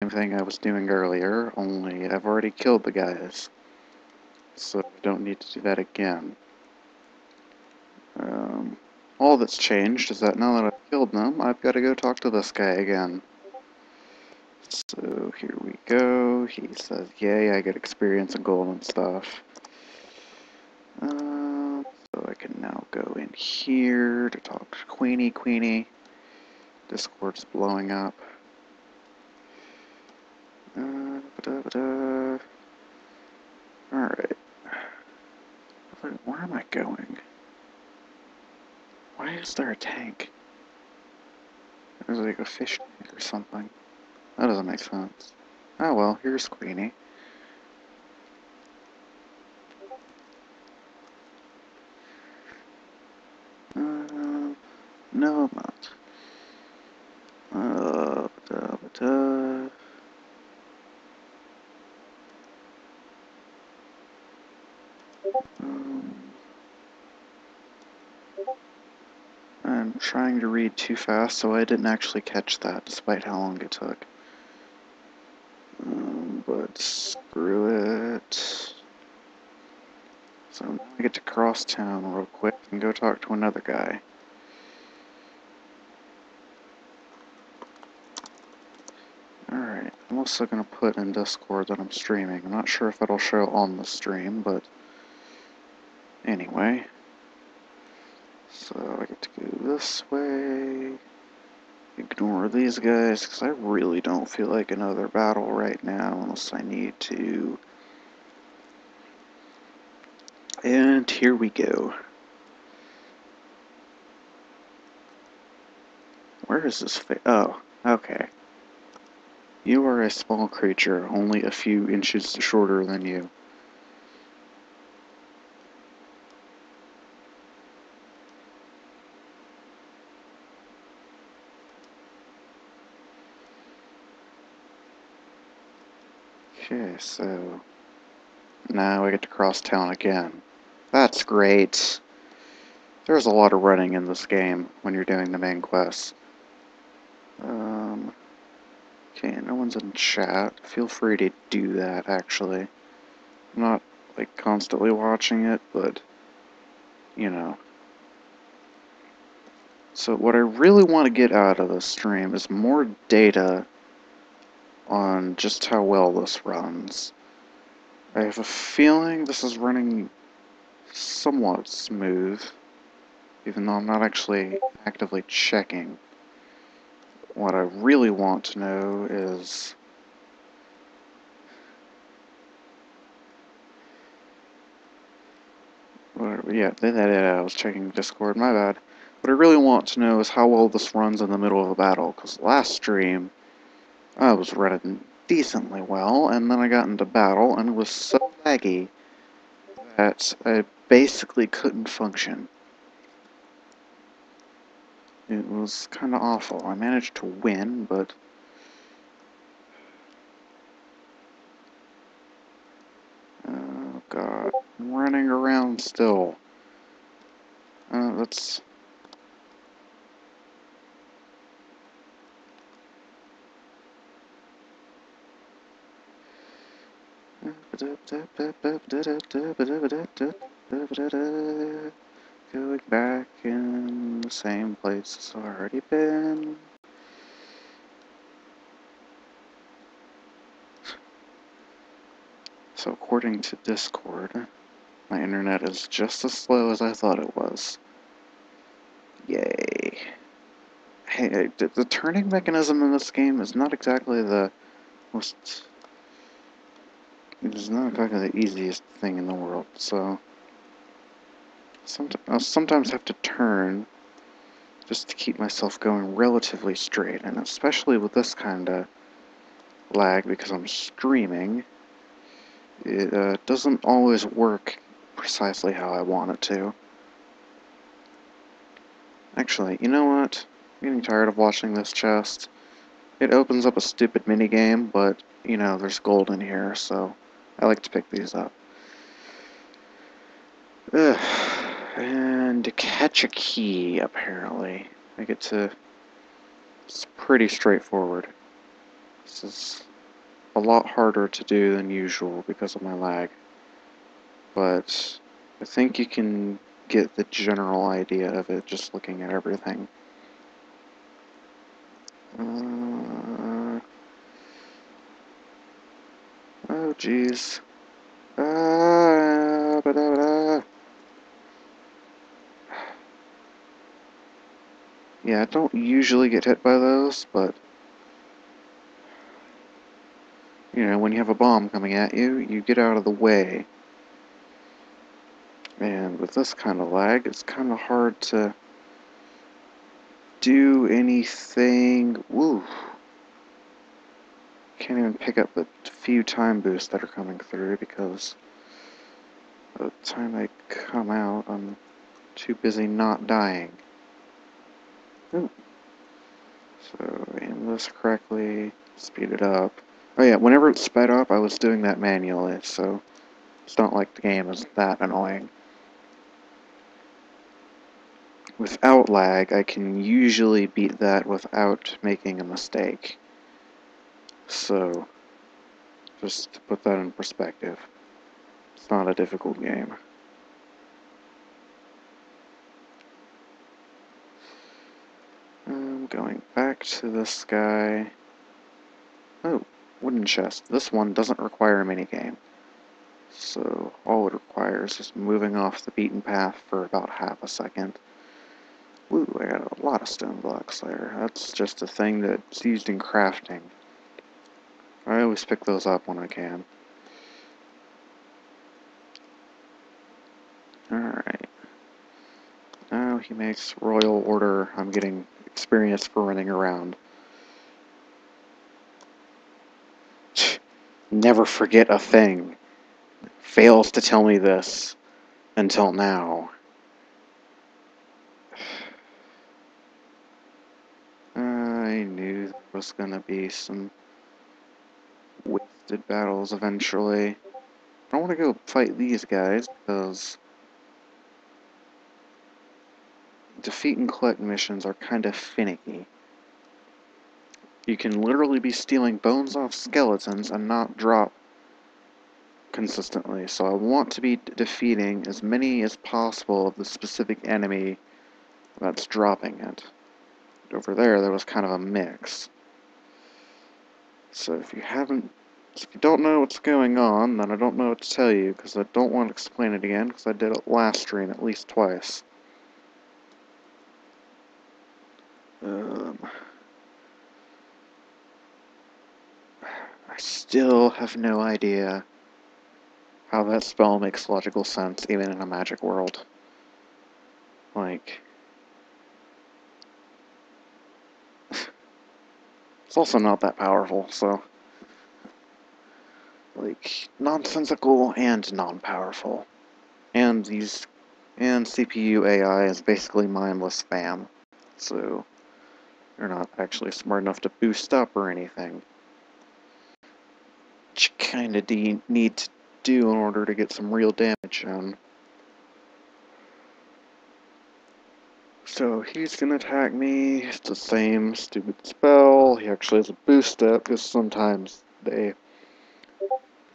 same thing I was doing earlier, only I've already killed the guys. So I don't need to do that again. All that's changed is that now that I've killed them, I've got to go talk to this guy again. So here we go. He says, yay, I get experience and gold and stuff. So I can now go in here to talk to Queenie. Discord's blowing up. Alright. Where am I going? Why is there a tank? There's like a fish tank or something. That doesn't make sense. Oh well, here's Queenie. No, I'm not. I'm trying to read too fast, so I didn't actually catch that, despite how long it took. But screw it. So now I get to cross town real quick and go talk to another guy. Alright, I'm also going to put in Discord that I'm streaming. I'm not sure if it'll show on the stream, but anyway. So I get to go this way. Ignore these guys, because I really don't feel like another battle right now, unless I need to. And here we go. Where is this oh, okay. You are a small creature, only a few inches shorter than you. Okay, so now I get to cross town again. That's great. There's a lot of running in this game when you're doing the main quest. Okay, no one's in chat. Feel free to do that, actually. I'm not, like, constantly watching it, but, you know. So what I really want to get out of this stream is more data on just how well this runs. I have a feeling this is running somewhat smooth, even though I'm not actually actively checking. What I really want to know is yeah, I was checking Discord, my bad. What I really want to know is how well this runs in the middle of a battle, because last stream I was running decently well, and then I got into battle, and it was so laggy that I basically couldn't function. It was kind of awful. I managed to win, but oh god, I'm running around still. Let's... Going back in the same place it's already been. So according to Discord, my internet is just as slow as I thought it was. Yay. Hey, the turning mechanism in this game is not exactly the most... It is not exactly the easiest thing in the world, so... I'll sometimes have to turn just to keep myself going relatively straight, and especially with this kind of lag, because I'm streaming, it doesn't always work precisely how I want it to. Actually, you know what? I'm getting tired of watching this chest. It opens up a stupid minigame, but, you know, there's gold in here, so I like to pick these up. Ugh. And to catch a key, apparently. I get to... It's pretty straightforward. This is a lot harder to do than usual because of my lag. But I think you can get the general idea of it just looking at everything. Oh, jeez. Yeah, I don't usually get hit by those, but you know, when you have a bomb coming at you, you get out of the way. And with this kind of lag, it's kind of hard to do anything. Woo! Can't even pick up the few time boosts that are coming through because by the time I come out, I'm too busy not dying. Ooh. So, aim this correctly, speed it up. Oh yeah, whenever it's sped up, I was doing that manually, so it's not like the game is that annoying. Without lag, I can usually beat that without making a mistake. So, just to put that in perspective, it's not a difficult game. I'm going back to this guy. Oh, wooden chest. This one doesn't require a minigame. So, all it requires is moving off the beaten path for about half a second. Ooh, I got a lot of stone blocks there. That's just a thing that's used in crafting. I always pick those up when I can. Alright. Now he makes royal order. I'm getting experience for running around. Never forget a thing. Fails to tell me this until now. I knew there was gonna be some wasted battles eventually. I want to go fight these guys because defeat and collect missions are kind of finicky. You can literally be stealing bones off skeletons and not drop consistently, so I want to be defeating as many as possible of the specific enemy that's dropping it. Over there was kind of a mix. So if you don't know what's going on, then I don't know what to tell you, because I don't want to explain it again, because I did it last stream at least twice. I still have no idea how that spell makes logical sense, even in a magic world. Like, it's also not that powerful, so, like, nonsensical and non-powerful. And CPU AI is basically mindless spam, so they're not actually smart enough to boost up or anything. Which you kinda need to do in order to get some real damage on. So he's gonna attack me. It's the same stupid spell. He actually has a boost up, because sometimes they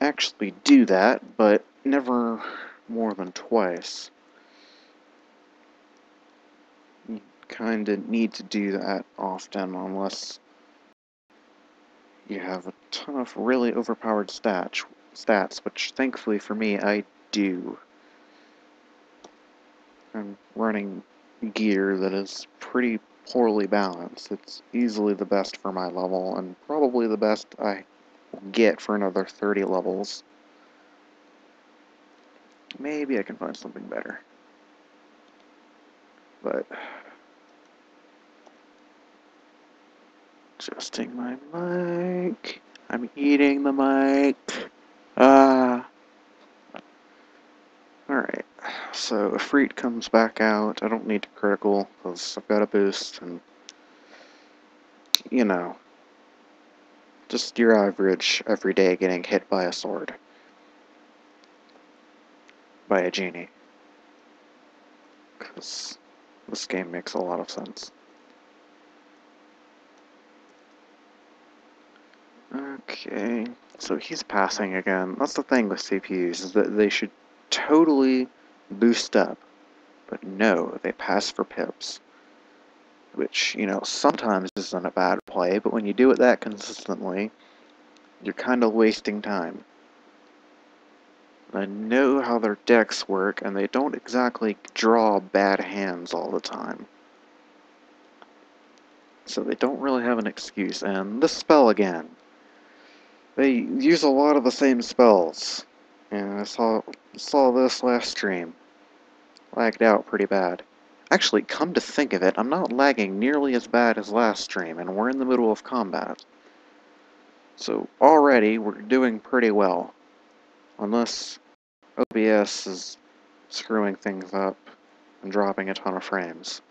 actually do that, but never more than twice. You kinda need to do that often, unless you have a ton of really overpowered stats, which thankfully for me, I do. I'm running gear that is pretty poorly balanced. It's easily the best for my level, and probably the best I get for another 30 levels. Maybe I can find something better. But adjusting my mic. I'm eating the mic. Alright. So Ifrit comes back out. I don't need to critical because I've got a boost, and you know, just your average everyday getting hit by a sword. By a genie. Because this game makes a lot of sense. Okay, so he's passing again. That's the thing with CPUs, is that they should totally boost up. But no, they pass for pips. Which, you know, sometimes isn't a bad play, but when you do it that consistently, you're kind of wasting time. I know how their decks work, and they don't exactly draw bad hands all the time. So they don't really have an excuse, and this spell again. They use a lot of the same spells. And I saw this last stream. Lagged out pretty bad. Actually, come to think of it, I'm not lagging nearly as bad as last stream, and we're in the middle of combat. So already, we're doing pretty well. Unless OBS is screwing things up and dropping a ton of frames.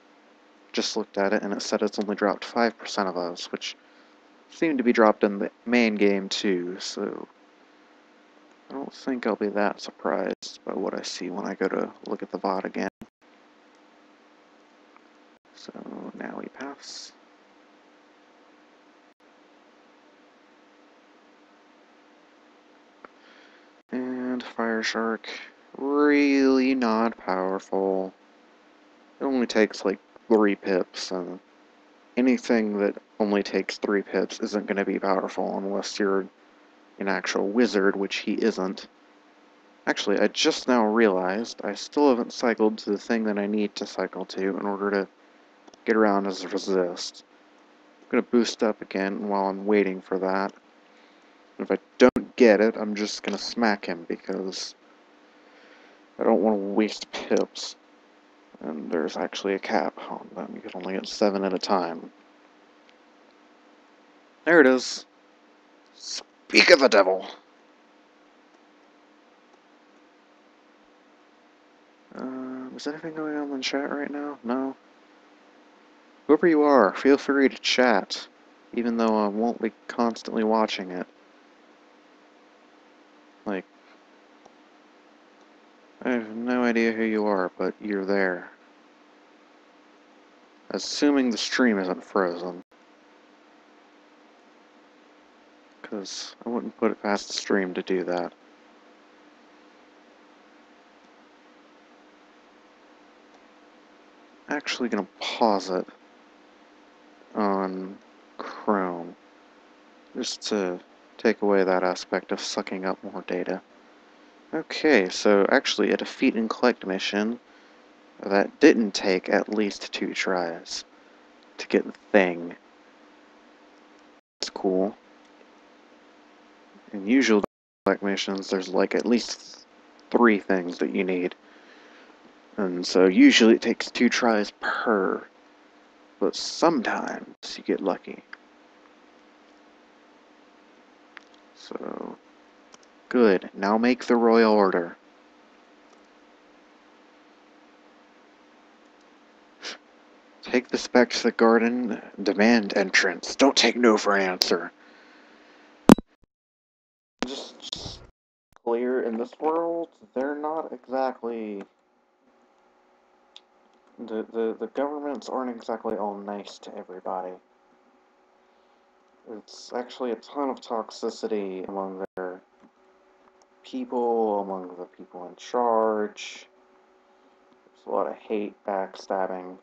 Just looked at it, and it said it's only dropped 5% of us, which seemed to be dropped in the main game too, so I don't think I'll be that surprised by what I see when I go to look at the VOD again. So now we pass. And Fire Shark, really not powerful. It only takes like 3 pips, and anything that only takes 3 pips isn't going to be powerful unless you're an actual wizard, which he isn't. Actually, I just now realized I still haven't cycled to the thing that I need to cycle to in order to get around as a resist. I'm going to boost up again while I'm waiting for that. If I don't get it, I'm just going to smack him because I don't want to waste pips. And there's actually a cap on them. You can only get 7 at a time. There it is. Speak of the devil. Is anything going on in the chat right now? No? Whoever you are, feel free to chat, even though I won't be constantly watching it. Like, I have no idea who you are, but you're there. Assuming the stream isn't frozen. Because I wouldn't put it past the stream to do that. Actually gonna pause it on Chrome, just to take away that aspect of sucking up more data. Okay, so actually a defeat and collect mission that didn't take at least 2 tries to get the thing. It's cool. In usual collect missions, there's like at least 3 things that you need. And so usually it takes 2 tries per, but sometimes you get lucky. So, good. Now make the royal order. Take this back to the garden. Demand entrance. Don't take no for an answer. Just clear, in this world, they're not exactly... The governments aren't exactly all nice to everybody. It's actually a ton of toxicity among their people, among the people in charge. There's a lot of hate, backstabbing.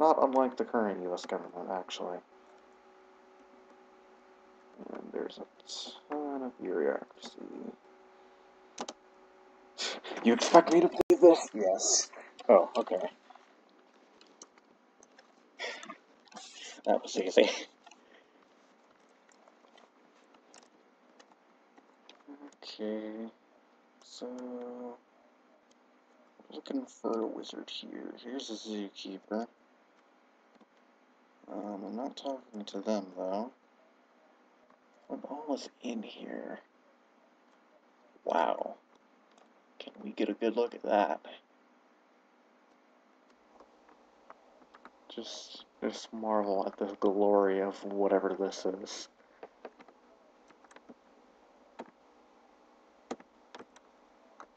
Not unlike the current US government, actually. And there's a ton of bureaucracy. You expect me to play this? Yes. Oh, okay. That was easy. Okay. So, looking for a wizard here. Here's a zookeeper. I'm not talking to them, though. What all is in here? Wow. Can we get a good look at that? Just marvel at the glory of whatever this is.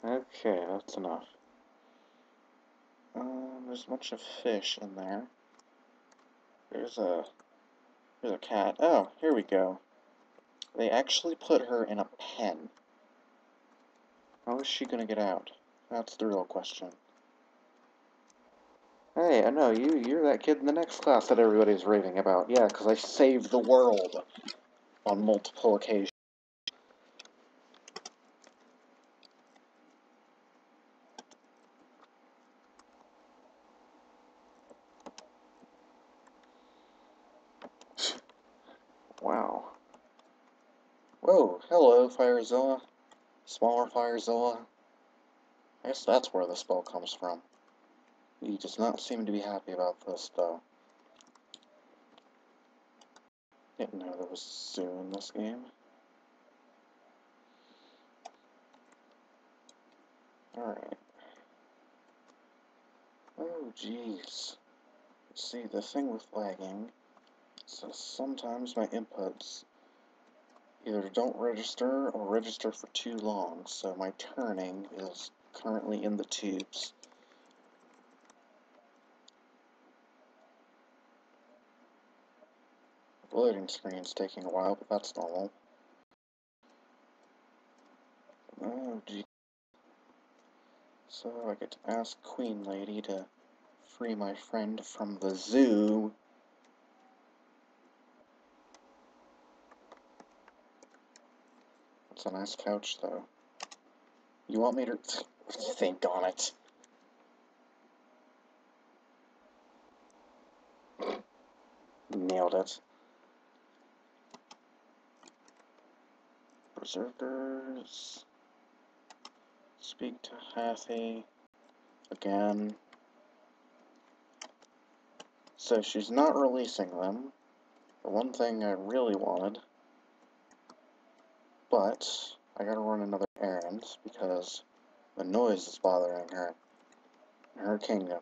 Okay, that's enough. There's a bunch of fish in there. There's a cat. Oh, here we go. They actually put her in a pen. How is she gonna get out? That's the real question. Hey, I know, you're that kid in the next class that everybody's raving about. Yeah, because I saved the world on multiple occasions. Wow. Whoa, hello, Firezilla. Smaller Firezilla. I guess that's where the spell comes from. He does not seem to be happy about this, though. Didn't know there was a zoo in this game. Alright. Oh, jeez. See, the thing with lagging is that sometimes my inputs either don't register or register for too long, so my turning is currently in the tubes. The loading screen's taking a while, but that's normal. Oh, gee. So I get to ask Queen Lady to free my friend from the zoo. It's a nice couch, though. You want me to think on it? Nailed it. Berserkers. Speak to Hathy. Again. So she's not releasing them. The one thing I really wanted. But I gotta run another errand because the noise is bothering her in her kingdom.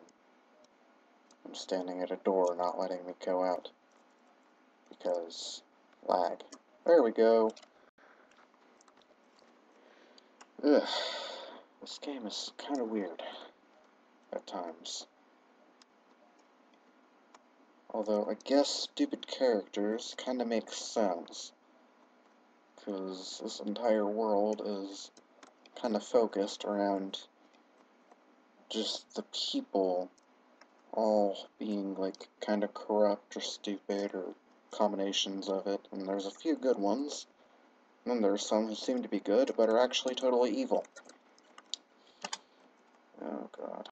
I'm standing at a door not letting me go out because lag. There we go. Ugh. This game is kind of weird at times. Although I guess stupid characters kind of makes sense. Because this entire world is kind of focused around just the people all being like kind of corrupt or stupid or combinations of it, and there's a few good ones, and then there's some who seem to be good but are actually totally evil. Oh god.